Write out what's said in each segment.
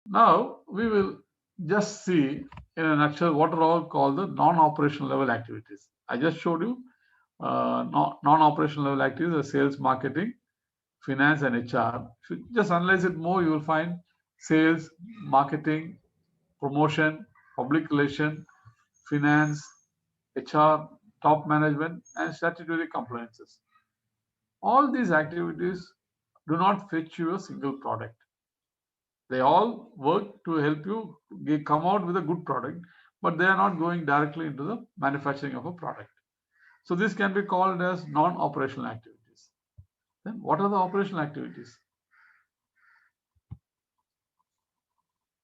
Now we will just see in a nutshell what are all called the non-operational level activities. I just showed you non-operational level activities are sales, marketing, finance, and HR. If you just analyze it more, you will find sales, marketing, promotion, public relation, finance, HR, top management, and statutory compliances. All these activities do not fetch you a single product. They all work to help you come out with a good product, but they are not going directly into the manufacturing of a product. So this can be called as non-operational activities. Then what are the operational activities?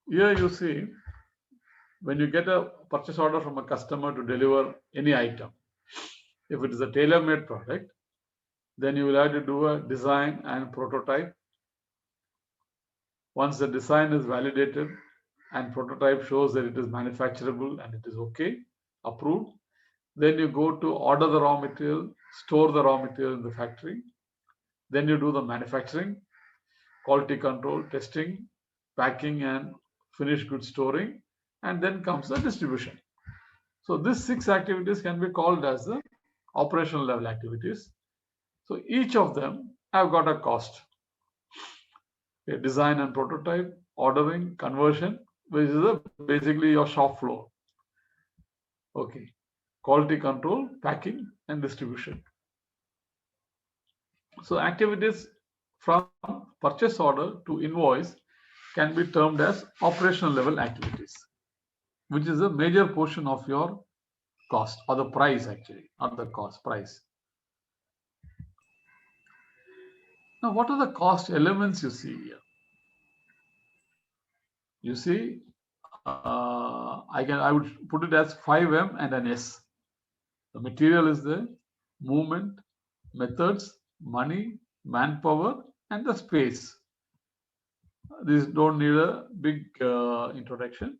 Here you see, when you get a purchase order from a customer to deliver any item, if it is a tailor-made product, then you will have to do a design and prototype. Once the design is validated and prototype shows that it is manufacturable and it is okay, approved, then you go to order the raw material, store the raw material in the factory. Then you do the manufacturing, quality control, testing, packing, and finished goods storing, and then comes the distribution. So these 6 activities can be called as the operational level activities. So each of them have got a cost. Design and prototype, ordering, conversion, which is basically your shop floor. Okay, quality control, packing, and distribution. So activities from purchase order to invoice can be termed as operational level activities, which is a major portion of your cost, or the price actually, not the cost, price. Now, what are the cost elements you see here? You see, I would put it as 5M and an S. The material is there, movement, methods, money, manpower, and the space. These don't need a big introduction.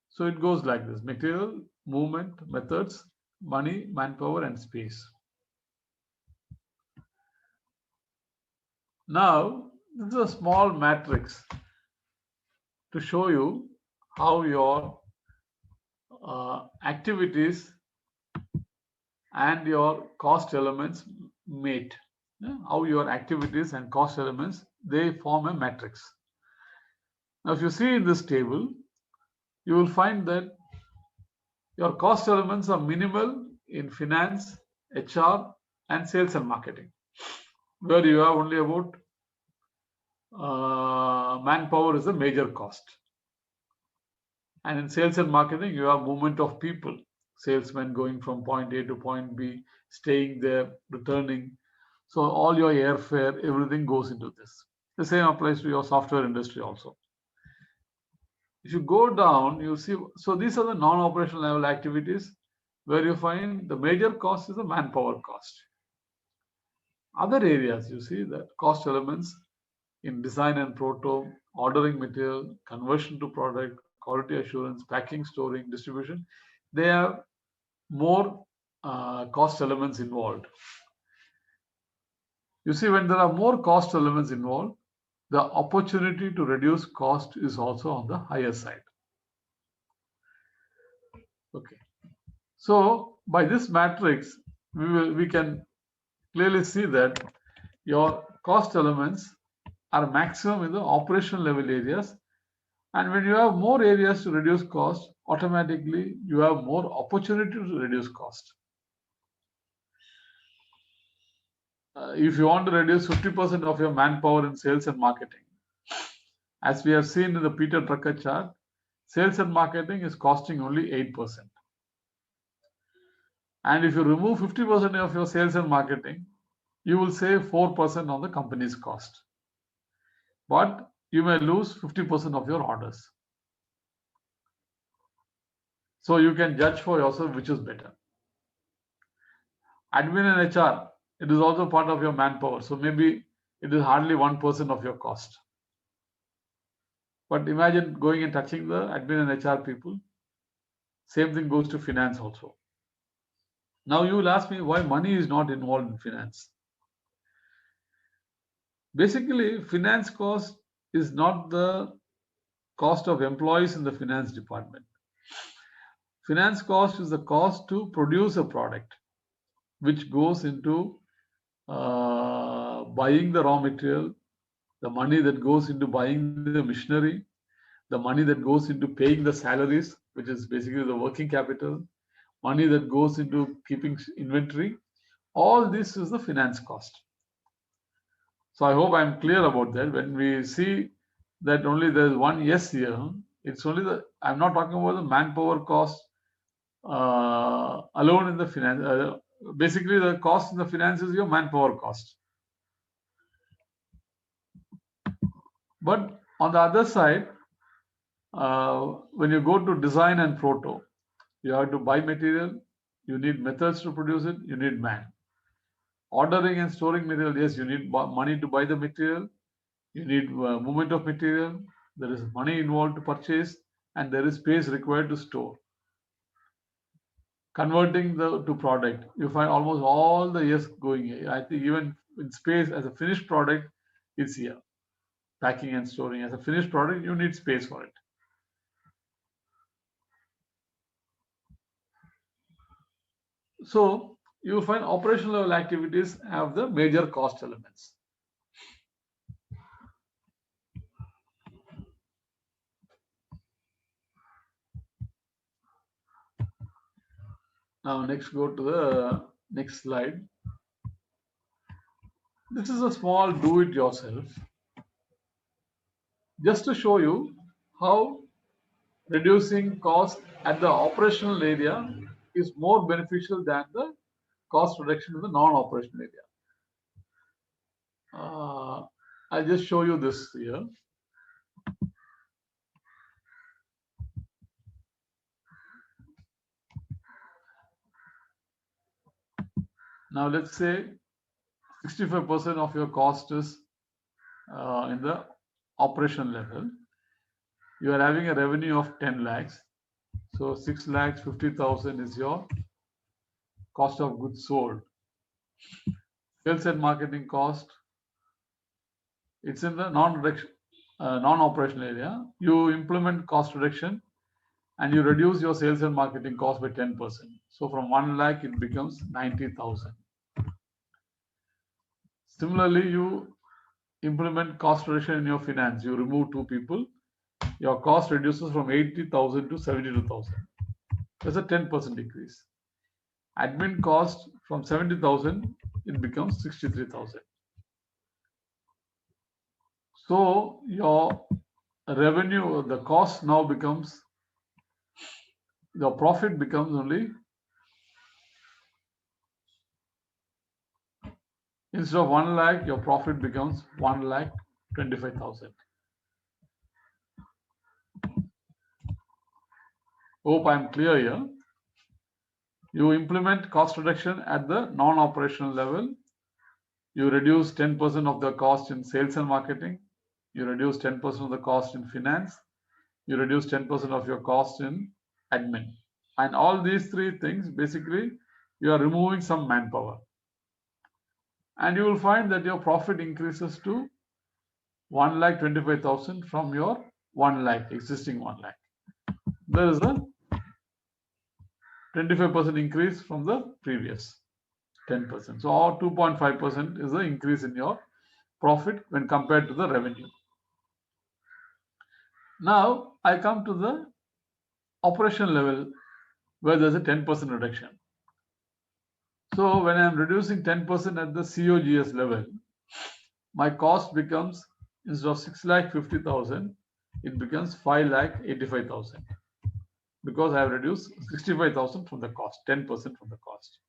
So it goes like this: material, movement, methods, money, manpower, and space. Now, this is a small matrix to show you how your activities and your cost elements mate. How your activities and cost elements, they form a matrix. Now, if you see in this table, you will find that your cost elements are minimal in finance, HR, and sales and marketing, where you have only about manpower is a major cost. And in sales and marketing, you have movement of people, salesmen going from point A to point B, staying there, returning. So all your airfare, everything goes into this. The same applies to your software industry also. If you go down, you see, so these are the non-operational level activities where you find the major cost is the manpower cost. Other areas, you see that cost elements in design and proto, ordering material, conversion to product, quality assurance, packing, storing, distribution, they have more cost elements involved. You see, when there are more cost elements involved, the opportunity to reduce cost is also on the higher side. Okay. So by this matrix, we can clearly see that your cost elements are maximum in the operational level areas, and when you have more areas to reduce cost, automatically you have more opportunity to reduce cost. If you want to reduce 50% of your manpower in sales and marketing, as we have seen in the Peter Drucker chart, sales and marketing is costing only 8%. And if you remove 50% of your sales and marketing, you will save 4% on the company's cost. But you may lose 50% of your orders. So you can judge for yourself which is better. Admin and HR, it is also part of your manpower. So maybe it is hardly 1% of your cost. But imagine going and touching the admin and HR people. Same thing goes to finance also. Now you will ask me why money is not involved in finance. Basically, finance cost is not the cost of employees in the finance department. Finance cost is the cost to produce a product, which goes into buying the raw material, the money that goes into buying the machinery, the money that goes into paying the salaries, which is basically the working capital, money that goes into keeping inventory. All this is the finance cost. So I hope I'm clear about that. When we see that only there's one yes here, it's only I'm not talking about the manpower cost alone in the finance. Basically, the cost in the finance is your manpower cost. But on the other side, when you go to design and proto, you have to buy material, you need methods to produce it, you need man. Ordering and storing material, yes, you need money to buy the material, you need movement of material, there is money involved to purchase, and there is space required to store. Converting to product, you find almost all the yes going here. I think even in space as a finished product, it's here. Packing and storing as a finished product, you need space for it. So you will find operational level activities have the major cost elements. Now next go to the next slide. This is a small do-it-yourself, just to show you how reducing cost at the operational area is more beneficial than the cost reduction in the non-operational area. I'll just show you this here. Now let's say 65% of your cost is in the operation level. You are having a revenue of 10 lakhs. So 6 lakhs 50,000 is your cost of goods sold. Sales and marketing cost, it's in the non-operational area. You implement cost reduction and you reduce your sales and marketing cost by 10%. So from 1 lakh, it becomes 90,000. Similarly, you implement cost reduction in your finance. You remove 2 people. Your cost reduces from 80,000 to 72,000. That's a 10% decrease. Admin cost from 70,000, it becomes 63,000. So your revenue, the cost now becomes, the profit becomes only, instead of 1 lakh, your profit becomes 1,25,000. Hope I'm clear here. You implement cost reduction at the non-operational level. You reduce 10% of the cost in sales and marketing. You reduce 10% of the cost in finance. You reduce 10% of your cost in admin. And all these three things, basically, you are removing some manpower. And you will find that your profit increases to 1,25,000 from your 1 lakh, existing 1 lakh. There is a 25% increase from the previous 10%. So our 2.5% is the increase in your profit when compared to the revenue. Now I come to the operation level where there's a 10% reduction. So when I'm reducing 10% at the COGS level, my cost becomes, instead of 6,50,000, it becomes 5,85,000, because I have reduced 65,000 from the cost, 10% from the cost.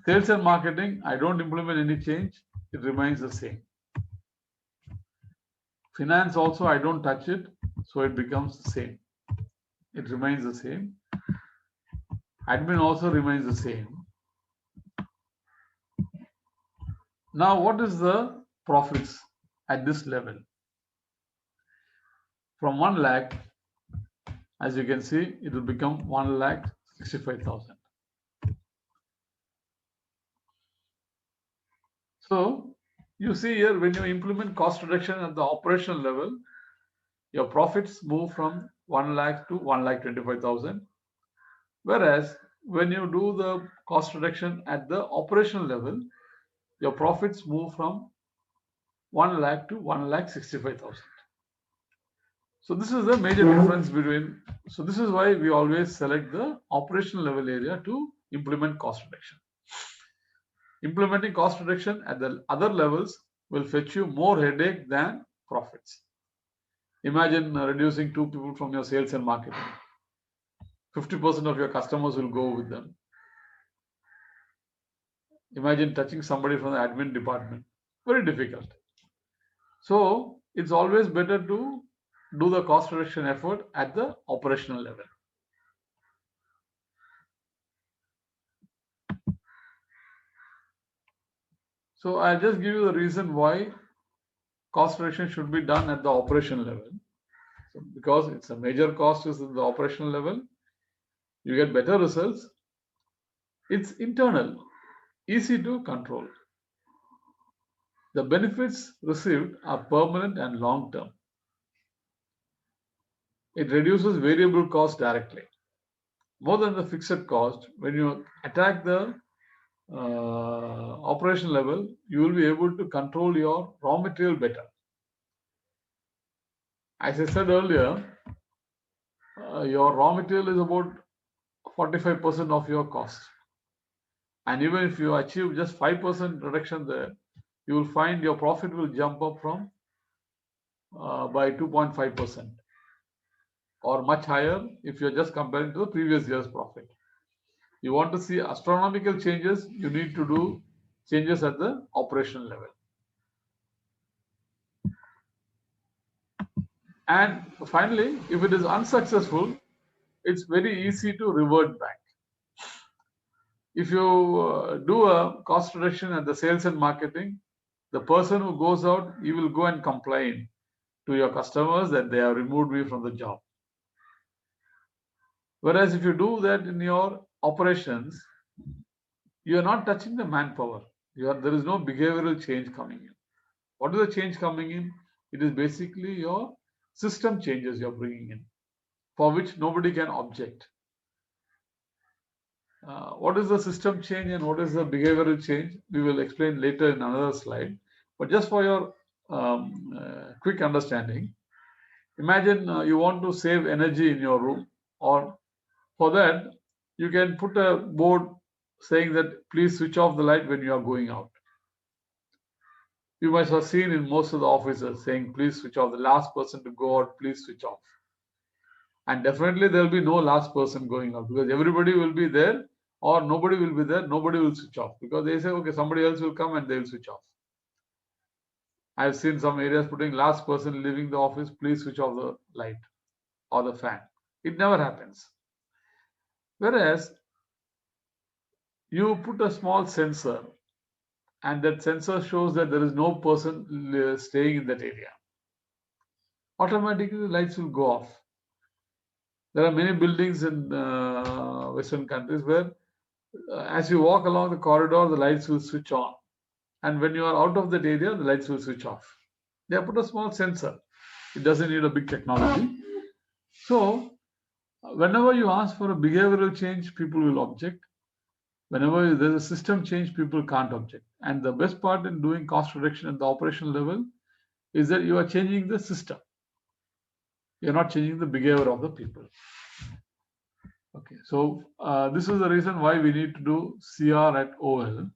Sales and marketing, I don't implement any change, it remains the same. Finance also, I don't touch it, so it becomes the same. It remains the same. Admin also remains the same. Now, what is the profits at this level? From 1 lakh, as you can see, it will become 1,65,000. So you see here, when you implement cost reduction at the operational level, your profits move from 1 lakh to 1,25,000. Whereas when you do the cost reduction at the operational level, your profits move from 1 lakh to 1,65,000. So this is the major difference between. So this is why we always select the operational level area to implement cost reduction. Implementing cost reduction at the other levels will fetch you more headache than profits. Imagine reducing 2 people from your sales and marketing. 50% of your customers will go with them. Imagine touching somebody from the admin department. Very difficult. So it's always better to do the cost reduction effort at the operational level. So I'll just give you the reason why cost reduction should be done at the operational level. So because it's a major cost is in the operational level, you get better results. It's internal, easy to control. The benefits received are permanent and long term. It reduces variable cost directly. More than the fixed cost, when you attack the operational level, you will be able to control your raw material better. As I said earlier, your raw material is about 45% of your cost. And even if you achieve just 5% reduction there, you will find your profit will jump up from by 2.5% or much higher if you're just comparing to the previous year's profit. You want to see astronomical changes, you need to do changes at the operational level. And finally, if it is unsuccessful, it's very easy to revert back. If you do a cost reduction at the sales and marketing, the person who goes out, he will go and complain to your customers that they have removed me from the job. Whereas if you do that in your operations, you are not touching the manpower. There is no behavioral change coming in. What is the change coming in? It is basically your system changes you're bringing in, for which nobody can object. What is the system change and what is the behavioral change? We will explain later in another slide. But just for your quick understanding, imagine you want to save energy in your room, or for that, you can put a board saying that please switch off the light when you are going out. You must have seen in most of the offices saying please switch off. The last person to go out, please switch off. And definitely there will be no last person going out because everybody will be there, or nobody will be there, nobody will switch off because they say, okay, somebody else will come and they will switch off. I've seen some areas putting last person leaving the office, please switch off the light or the fan. It never happens. Whereas you put a small sensor and that sensor shows that there is no person staying in that area. Automatically the lights will go off. There are many buildings in Western countries where as you walk along the corridor, the lights will switch on. And when you are out of that area, the lights will switch off. They have put a small sensor. It doesn't need a big technology. So whenever you ask for a behavioral change, people will object. Whenever there's a system change, people can't object. And the best part in doing cost reduction at the operational level is that you are changing the system. You're not changing the behavior of the people. Okay, so this is the reason why we need to do CR at OL.